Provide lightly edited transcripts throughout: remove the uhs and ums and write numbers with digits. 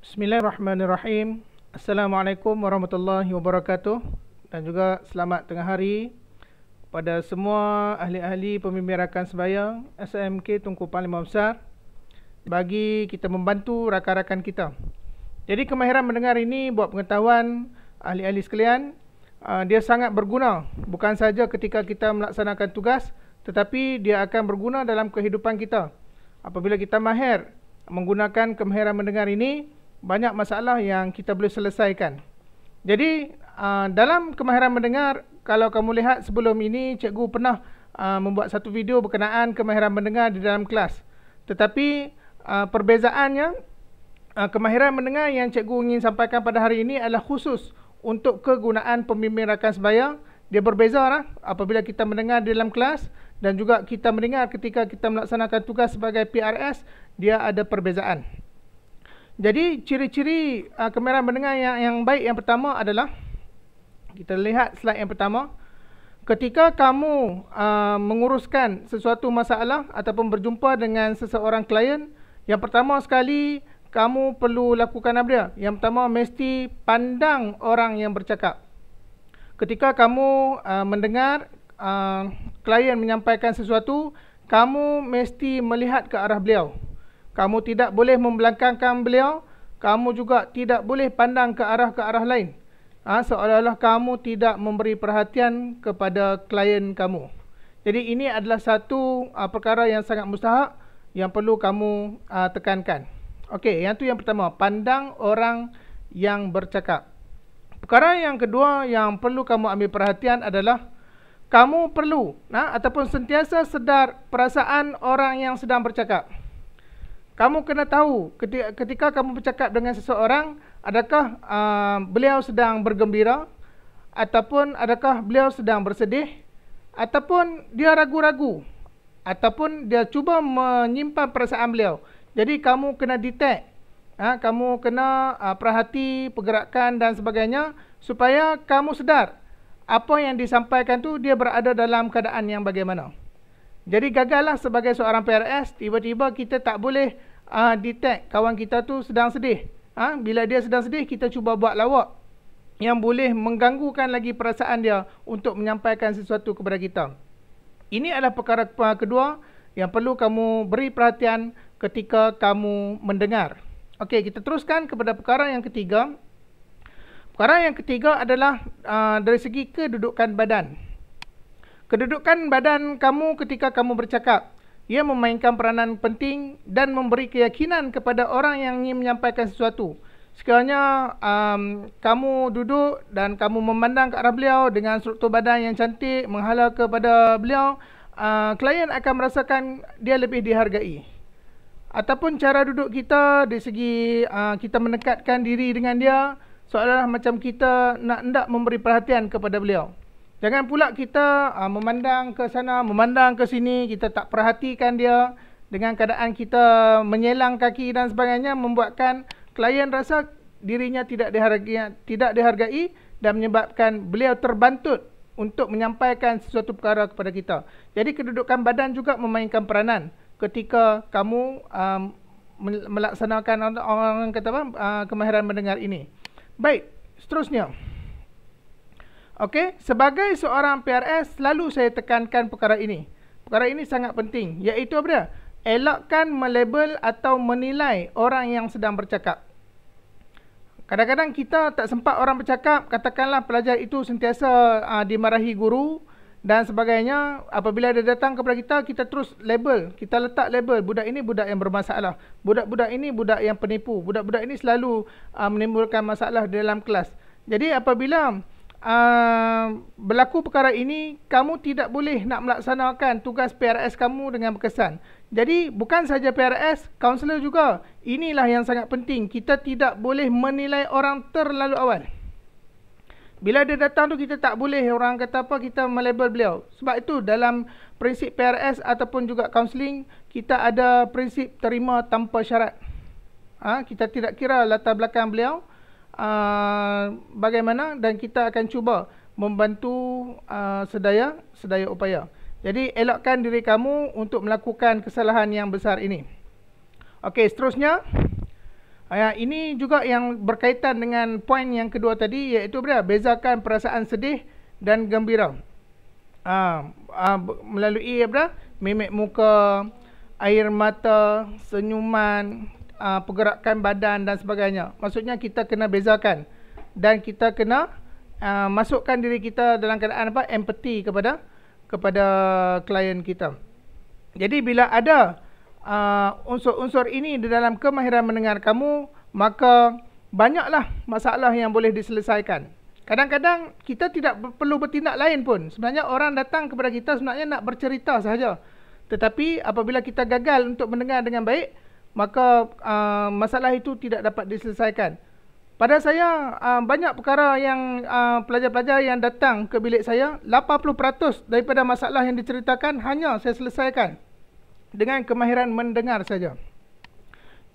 Bismillahirrahmanirrahim. Assalamualaikum warahmatullahi wabarakatuh. Dan juga selamat tengah hari pada semua ahli-ahli pembimbing rakan sembahyang SMK Tunku Panglima Besar, bagi kita membantu rakan-rakan kita. Jadi kemahiran mendengar ini buat pengetahuan ahli-ahli sekalian, dia sangat berguna bukan saja ketika kita melaksanakan tugas, tetapi dia akan berguna dalam kehidupan kita. Apabila kita mahir menggunakan kemahiran mendengar ini, banyak masalah yang kita boleh selesaikan. Jadi dalam kemahiran mendengar, kalau kamu lihat sebelum ini, cikgu pernah membuat satu video berkenaan kemahiran mendengar di dalam kelas. Tetapi perbezaannya, kemahiran mendengar yang cikgu ingin sampaikan pada hari ini adalah khusus untuk kegunaan pembimbing rakan sembahyang. Dia berbeza lah apabila kita mendengar di dalam kelas dan juga kita mendengar ketika kita melaksanakan tugas sebagai PRS, dia ada perbezaan. Jadi ciri-ciri kemahiran mendengar yang baik yang pertama adalah, kita lihat slide yang pertama. Ketika kamu menguruskan sesuatu masalah ataupun berjumpa dengan seseorang klien, yang pertama sekali kamu perlu lakukan apa dia? Yang pertama, mesti pandang orang yang bercakap. Ketika kamu mendengar klien menyampaikan sesuatu, kamu mesti melihat ke arah beliau. Kamu tidak boleh membelakangkan beliau. Kamu juga tidak boleh pandang ke arah lain. Seolah-olah kamu tidak memberi perhatian kepada klien kamu. Jadi ini adalah satu perkara yang sangat mustahak yang perlu kamu tekankan. Okey, yang tu yang pertama, pandang orang yang bercakap. Perkara yang kedua yang perlu kamu ambil perhatian adalah, kamu perlu ataupun sentiasa sedar perasaan orang yang sedang bercakap. Kamu kena tahu ketika kamu bercakap dengan seseorang, adakah beliau sedang bergembira, ataupun adakah beliau sedang bersedih, ataupun dia ragu-ragu, ataupun dia cuba menyimpan perasaan beliau. Jadi kamu kena detect, kamu kena perhati pergerakan dan sebagainya, supaya kamu sedar apa yang disampaikan tu dia berada dalam keadaan yang bagaimana. Jadi gagallah sebagai seorang PRS, tiba-tiba kita tak boleh detect kawan kita tu sedang sedih. Bila dia sedang sedih, kita cuba buat lawak yang boleh mengganggukan lagi perasaan dia untuk menyampaikan sesuatu kepada kita. Ini adalah perkara kedua yang perlu kamu beri perhatian ketika kamu mendengar. Okey, kita teruskan kepada perkara yang ketiga. Perkara yang ketiga adalah dari segi kedudukan badan. Kedudukan badan kamu ketika kamu bercakap, ia memainkan peranan penting dan memberi keyakinan kepada orang yang ingin menyampaikan sesuatu. Sekiranya kamu duduk dan kamu memandang ke arah beliau dengan struktur badan yang cantik, menghala kepada beliau, klien akan merasakan dia lebih dihargai. Ataupun cara duduk kita, dari segi kita mendekatkan diri dengan dia, seolah-olah macam kita nak hendak memberi perhatian kepada beliau. Jangan pula kita memandang ke sana, memandang ke sini, kita tak perhatikan dia, dengan keadaan kita menyelang kaki dan sebagainya, membuatkan klien rasa dirinya tidak dihargai dan menyebabkan beliau terbantut untuk menyampaikan sesuatu perkara kepada kita. Jadi kedudukan badan juga memainkan peranan ketika kamu melaksanakan orang kata kemahiran mendengar ini. Baik, seterusnya. Okey, sebagai seorang PRS, selalu saya tekankan perkara ini. Perkara ini sangat penting, iaitu apa dia? Elakkan melabel atau menilai orang yang sedang bercakap. Kadang-kadang kita tak sempat orang bercakap, katakanlah pelajar itu sentiasa dimarahi guru dan sebagainya. Apabila dia datang kepada kita, kita terus label, kita letak label, budak ini budak yang bermasalah, budak-budak ini budak yang penipu, budak-budak ini selalu menimbulkan masalah dalam kelas. Jadi apabila berlaku perkara ini, kamu tidak boleh nak melaksanakan tugas PRS kamu dengan berkesan. Jadi bukan saja PRS, kaunselor juga. Inilah yang sangat penting. Kita tidak boleh menilai orang terlalu awal. Bila dia datang tu, kita tak boleh orang kata apa, kita melabel beliau. Sebab itu dalam prinsip PRS ataupun juga kaunseling, kita ada prinsip terima tanpa syarat. Kita tidak kira latar belakang beliau bagaimana, dan kita akan cuba membantu sedaya upaya. Jadi elakkan diri kamu untuk melakukan kesalahan yang besar ini. Okey, seterusnya Ini juga yang berkaitan dengan poin yang kedua tadi, iaitu bezakan perasaan sedih dan gembira. Melalui mimik muka, air mata, senyuman, pergerakan badan dan sebagainya. Maksudnya kita kena bezakan dan kita kena masukkan diri kita dalam keadaan empati kepada klien kita. Jadi bila ada unsur-unsur ini di dalam kemahiran mendengar kamu, maka banyaklah masalah yang boleh diselesaikan. Kadang-kadang kita tidak perlu bertindak lain pun. Sebenarnya orang datang kepada kita sebenarnya nak bercerita sahaja. Tetapi apabila kita gagal untuk mendengar dengan baik, maka masalah itu tidak dapat diselesaikan. Pada saya, banyak perkara yang pelajar-pelajar yang datang ke bilik saya, 80% daripada masalah yang diceritakan hanya saya selesaikan dengan kemahiran mendengar saja.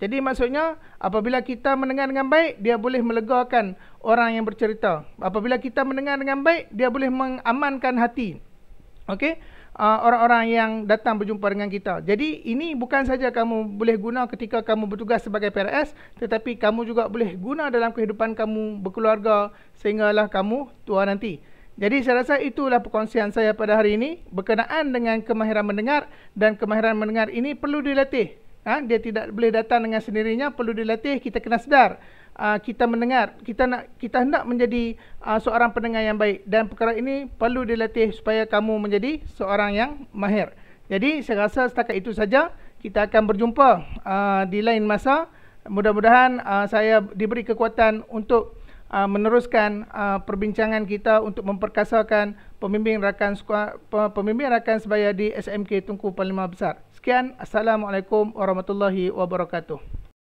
Jadi maksudnya, apabila kita mendengar dengan baik, dia boleh melegakan orang yang bercerita. Apabila kita mendengar dengan baik, dia boleh mengamankan hati. Okey? Orang-orang yang datang berjumpa dengan kita. Jadi ini bukan saja kamu boleh guna ketika kamu bertugas sebagai PRS, tetapi kamu juga boleh guna dalam kehidupan kamu berkeluarga sehinggalah kamu tua nanti. Jadi saya rasa itulah perkongsian saya pada hari ini berkenaan dengan kemahiran mendengar, dan kemahiran mendengar ini perlu dilatih. Dia tidak boleh datang dengan sendirinya, perlu dilatih. Kita kena sedar kita mendengar, kita hendak menjadi seorang pendengar yang baik, dan perkara ini perlu dilatih supaya kamu menjadi seorang yang mahir. Jadi saya rasa setakat itu saja. Kita akan berjumpa di lain masa. Mudah-mudahan saya diberi kekuatan untuk meneruskan perbincangan kita untuk memperkasakan pembimbing rakan sebaya di SMK Tunku Panglima Besar. Sekian, Assalamualaikum warahmatullahi wabarakatuh.